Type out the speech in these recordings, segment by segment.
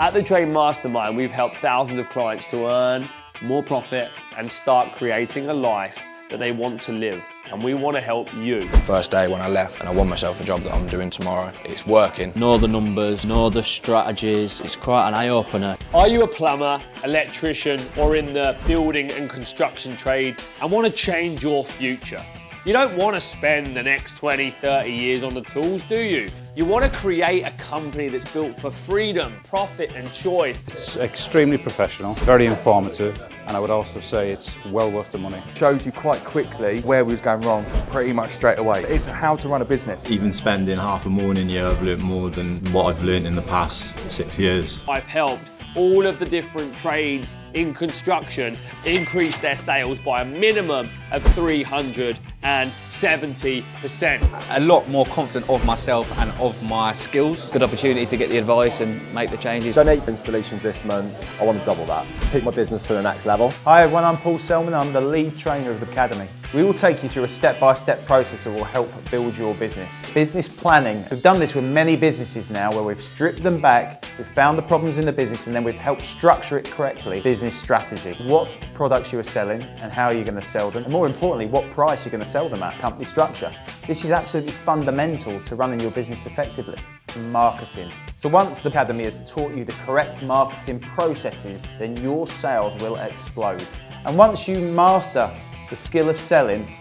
At the Trade Mastermind, we've helped thousands of clients to earn more profit and start creating a life that they want to live. And we want to help you. First day when I left and I won myself a job that I'm doing tomorrow. It's working. Know the numbers, know the strategies. It's quite an eye-opener. Are you a plumber, electrician, or in the building and construction trade and want to change your future? You don't want to spend the next 20, 30 years on the tools, do you? You want to create a company that's built for freedom, profit, and choice. It's extremely professional, very informative, and I would also say it's well worth the money. Shows you quite quickly where we was going wrong, pretty much straight away. It's how to run a business. Even spending half a morning here, I've learnt more than what I've learnt in the past 6 years. I've helped all of the different trades in construction increase their sales by a minimum of 370%. A lot more confident of myself and of my skills. Good opportunity to get the advice and make the changes. Done 8 installations this month. I want to double that. Take my business to the next level. Hi everyone, I'm Paul Selman. I'm the lead trainer of the Academy. We will take you through a step-by-step process that will help build your business. Business planning. We've done this with many businesses now where we've stripped them back, we've found the problems in the business and then we've helped structure it correctly. Business strategy. What products you are selling and how you're going to sell them. And more importantly, what price you're going to sell them at. Company structure. This is absolutely fundamental to running your business effectively. Marketing. So once the Academy has taught you the correct marketing processes, then your sales will explode. And once you master the skill of selling,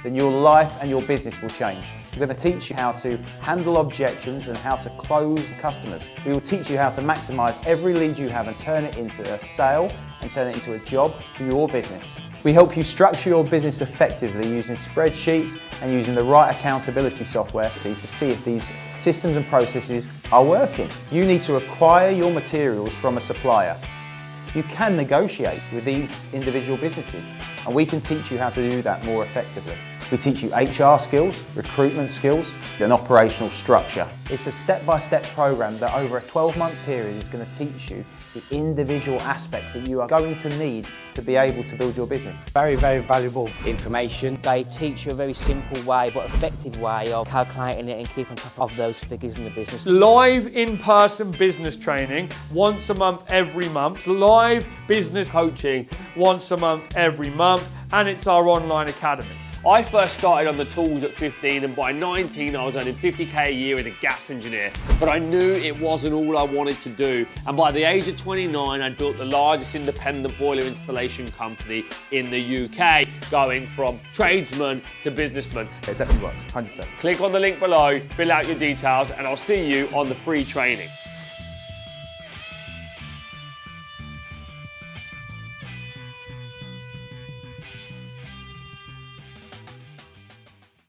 then your life and your business will change. We're going to teach you how to handle objections and how to close customers. We will teach you how to maximize every lead you have and turn it into a sale and turn it into a job for your business. We help you structure your business effectively using spreadsheets and using the right accountability software to see if these systems and processes are working. You need to acquire your materials from a supplier. You can negotiate with these individual businesses and we can teach you how to do that more effectively. We teach you HR skills, recruitment skills, and operational structure. It's a step-by-step program that over a 12-month period is going to teach you the individual aspects that you are going to need to be able to build your business. Very, very valuable information. They teach you a very simple way but effective way of calculating it and keeping on top of those figures in the business. Live in-person business training once a month, every month. Live business coaching once a month, every month. And it's our online academy. I first started on the tools at 15 and by 19 I was earning 50k a year as a gas engineer, but I knew it wasn't all I wanted to do, and by the age of 29 I built the largest independent boiler installation company in the UK, going from tradesman to businessman. It definitely works, 100%. Click on the link below, fill out your details, and I'll see you on the free training.